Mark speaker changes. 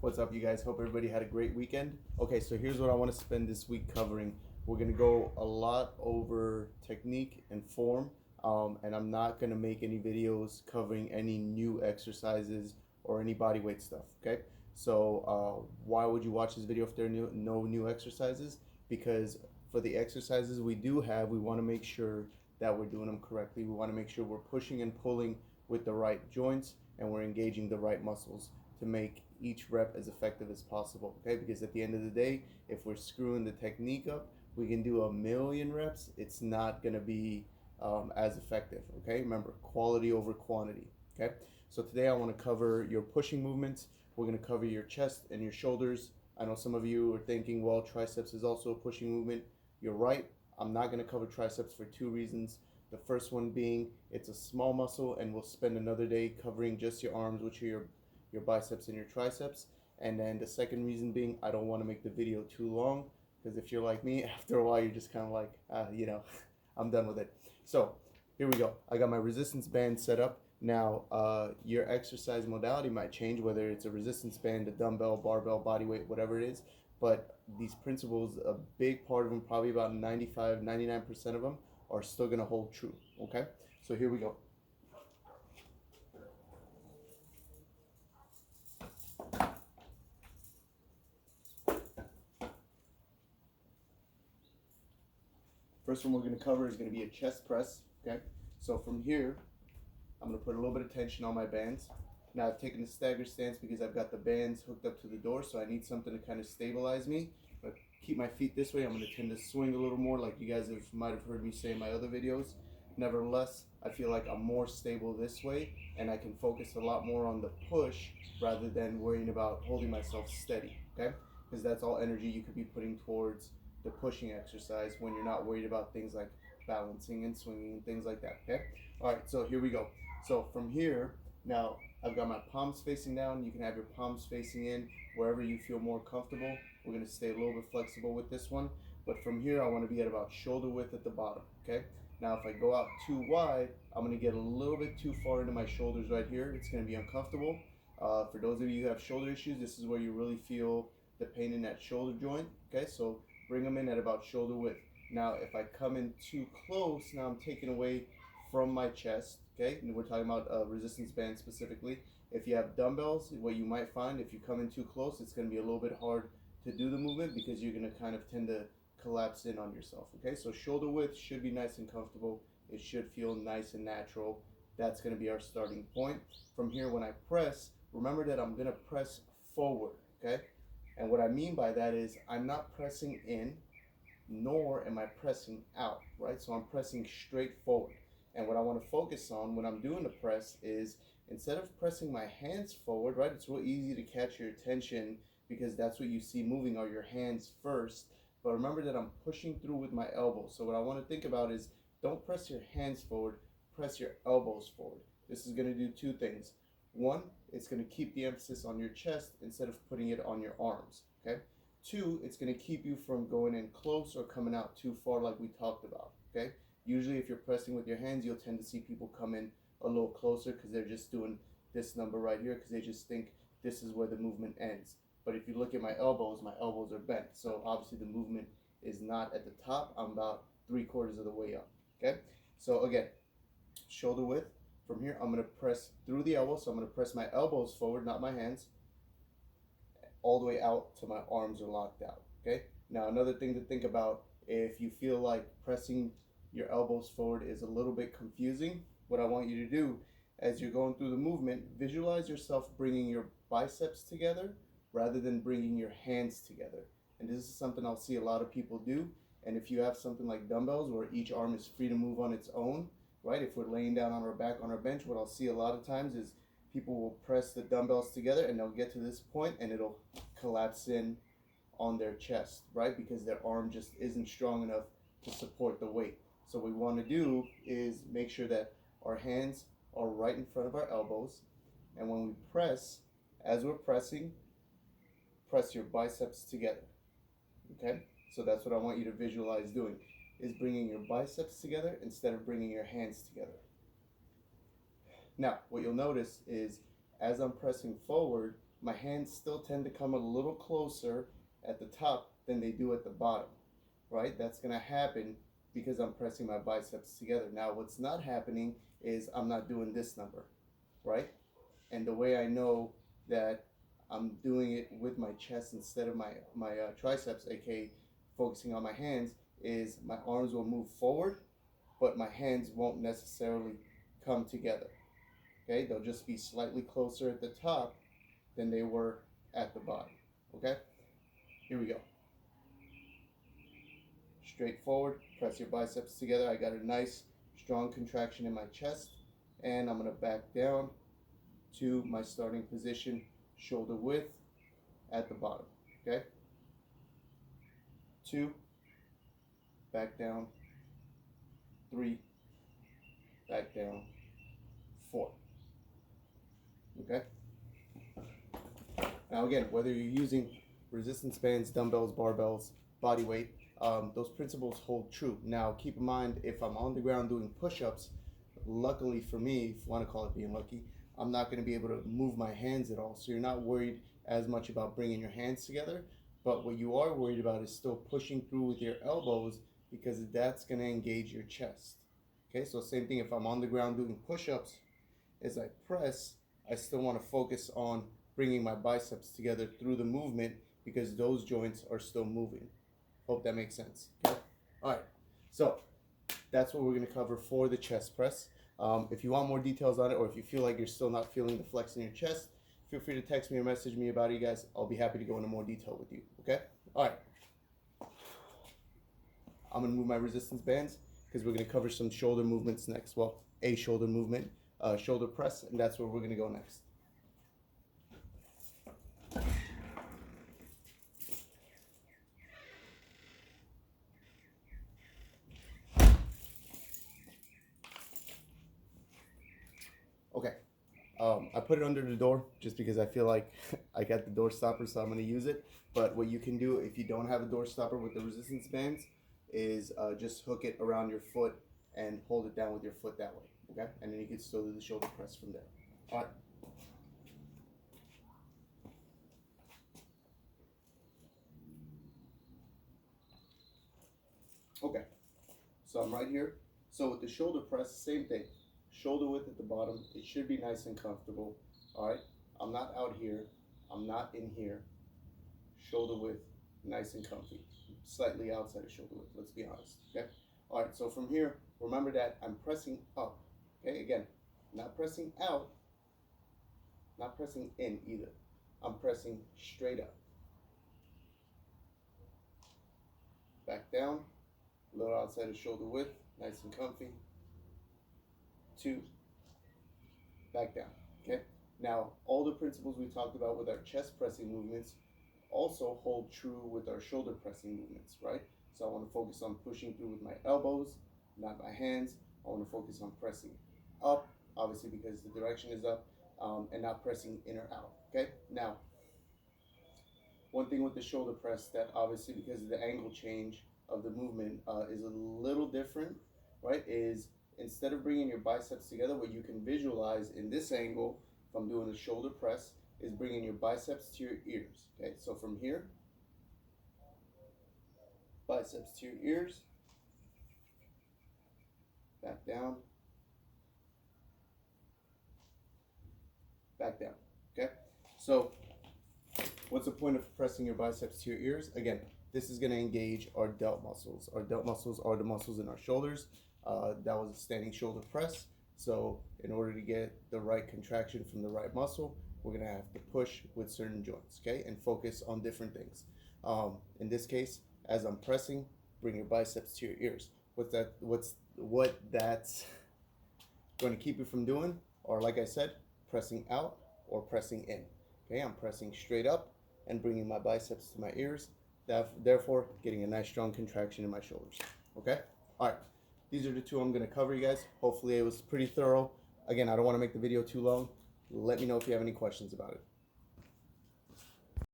Speaker 1: What's up, you guys? Hope everybody had a great weekend. Okay, so here's what I want to spend this week covering. We're going to go a lot over technique and form, and I'm not going to make any videos covering any new exercises or any body weight stuff, okay? So why would you watch this video if there are no new exercises? Because for the exercises we do have, we want to make sure that we're doing them correctly. We want to make sure we're pushing and pulling with the right joints and we're engaging the right muscles to make each rep as effective as possible, okay? Because at the end of the day, if we're screwing the technique up, we can do a million reps, it's not gonna be as effective, okay? Remember, quality over quantity, okay? So today I wanna cover your pushing movements. We're gonna cover your chest and your shoulders. I know some of you are thinking, well, triceps is also a pushing movement. You're right, I'm not gonna cover triceps for two reasons. The first one being, it's a small muscle and we'll spend another day covering just your arms, which are your biceps and your triceps. And then the second reason being, I don't want to make the video too long, because if you're like me, after a while you're just kind of like, I'm done with it. So here we go. I got my resistance band set up. Now your exercise modality might change, whether it's a resistance band, a dumbbell, barbell, body weight, whatever it is. But these principles, a big part of them, probably about 99% of them, are still going to hold true. Okay, so here we go. First one we're going to cover is going to be a chest press, okay? So from here, I'm going to put a little bit of tension on my bands. Now I've taken the stagger stance because I've got the bands hooked up to the door, so I need something to kind of stabilize me. But keep my feet this way. I'm going to tend to swing a little more, like you guys might have heard me say in my other videos. Nevertheless, I feel like I'm more stable this way, and I can focus a lot more on the push rather than worrying about holding myself steady, okay? Because that's all energy you could be putting towards the pushing exercise when you're not worried about things like balancing and swinging and things like that, okay? All right, so here we go. So from here, now I've got my palms facing down. You can have your palms facing in wherever you feel more comfortable. We're gonna stay a little bit flexible with this one. But from here, I wanna be at about shoulder width at the bottom, okay? Now if I go out too wide, I'm gonna get a little bit too far into my shoulders right here. It's gonna be uncomfortable. For those of you who have shoulder issues, this is where you really feel the pain in that shoulder joint, okay? So bring them in at about shoulder width. Now, if I come in too close, now I'm taking away from my chest, okay? And we're talking about resistance band specifically. If you have dumbbells, what you might find, if you come in too close, it's gonna be a little bit hard to do the movement because you're gonna kind of tend to collapse in on yourself, okay? So shoulder width should be nice and comfortable. It should feel nice and natural. That's gonna be our starting point. From here, when I press, remember that I'm gonna press forward, okay? And what I mean by that is I'm not pressing in, nor am I pressing out, right? So I'm pressing straight forward. And what I want to focus on when I'm doing the press is instead of pressing my hands forward, right? It's real easy to catch your attention because that's what you see moving are your hands first. But remember that I'm pushing through with my elbows. So what I want to think about is don't press your hands forward, press your elbows forward. This is going to do two things. One, it's going to keep the emphasis on your chest instead of putting it on your arms, okay? Two, it's going to keep you from going in close or coming out too far like we talked about, okay? Usually if you're pressing with your hands, you'll tend to see people come in a little closer because they're just doing this number right here because they just think this is where the movement ends. But if you look at my elbows are bent. So obviously the movement is not at the top. I'm about 3/4 of the way up, okay? So again, shoulder width. From here, I'm going to press through the elbow. So I'm going to press my elbows forward, not my hands, all the way out till my arms are locked out, okay? Now, another thing to think about, if you feel like pressing your elbows forward is a little bit confusing, what I want you to do as you're going through the movement, visualize yourself bringing your biceps together rather than bringing your hands together. And this is something I'll see a lot of people do. And if you have something like dumbbells where each arm is free to move on its own, right? If we're laying down on our back on our bench, what I'll see a lot of times is people will press the dumbbells together and they'll get to this point and it'll collapse in on their chest, right? Because their arm just isn't strong enough to support the weight. So what we want to do is make sure that our hands are right in front of our elbows. And when we press, as we're pressing, press your biceps together, okay? So that's what I want you to visualize doing, is bringing your biceps together instead of bringing your hands together. Now, what you'll notice is as I'm pressing forward, my hands still tend to come a little closer at the top than they do at the bottom, right? That's gonna happen because I'm pressing my biceps together. Now, what's not happening is I'm not doing this number, right? And the way I know that I'm doing it with my chest instead of my triceps, aka focusing on my hands, is my arms will move forward, but my hands won't necessarily come together. Okay, they'll just be slightly closer at the top than they were at the bottom. Okay, here we go. Straight forward, press your biceps together. I got a nice strong contraction in my chest, and I'm gonna back down to my starting position, shoulder width at the bottom. Okay, 2, back down, 3, back down, 4. Okay. Now again, whether you're using resistance bands, dumbbells, barbells, body weight, those principles hold true. Now keep in mind, if I'm on the ground doing push-ups, luckily for me, if you want to call it being lucky, I'm not going to be able to move my hands at all. So you're not worried as much about bringing your hands together, but what you are worried about is still pushing through with your elbows, because that's going to engage your chest. Okay, so same thing if I'm on the ground doing push-ups, as I press, I still want to focus on bringing my biceps together through the movement, because those joints are still moving. Hope that makes sense. Okay? All right, so that's what we're going to cover for the chest press. If you want more details on it, or if you feel like you're still not feeling the flex in your chest, feel free to text me or message me about it, you guys. I'll be happy to go into more detail with you. Okay? All right. I'm going to move my resistance bands because we're going to cover some shoulder movements next. Well, a shoulder movement, shoulder press, and that's where we're going to go next. Okay, I put it under the door just because I feel like I got the door stopper, so I'm going to use it. But what you can do if you don't have a door stopper with the resistance bands is just hook it around your foot and hold it down with your foot that way. Okay, and then you can still do the shoulder press from there. All right. Okay, so I'm right here. So with the shoulder press, same thing. Shoulder width at the bottom. It should be nice and comfortable. All right, I'm not out here. I'm not in here. Shoulder width, nice and comfy. Slightly outside of shoulder width, let's be honest. Okay. All right, so from here, remember that I'm pressing up. Okay, again, not pressing out, not pressing in either. I'm pressing straight up. Back down, a little outside of shoulder width, nice and comfy. 2, back down. Okay. Now, all the principles we talked about with our chest pressing movements also hold true with our shoulder pressing movements, right? So I want to focus on pushing through with my elbows, not my hands. I want to focus on pressing up, obviously because the direction is up, and not pressing in or out. Okay. Now, one thing with the shoulder press that obviously because of the angle change of the movement is a little different, right? Is instead of bringing your biceps together, what you can visualize in this angle, if I'm doing a shoulder press, is bringing your biceps to your ears. Okay, so from here, biceps to your ears, back down, back down. Okay, so what's the point of pressing your biceps to your ears? Again, this is going to engage our delt muscles. Our delt muscles are the muscles in our shoulders. That was a standing shoulder press. So in order to get the right contraction from the right muscle, we're going to have to push with certain joints, okay, and focus on different things. In this case, as I'm pressing, bring your biceps to your ears. What that's going to keep you from doing, or like I said, pressing out or pressing in. Okay, I'm pressing straight up and bringing my biceps to my ears, therefore getting a nice strong contraction in my shoulders. Okay, all right. These are the two I'm going to cover, you guys. Hopefully it was pretty thorough. Again, I don't want to make the video too long. Let me know if you have any questions about it.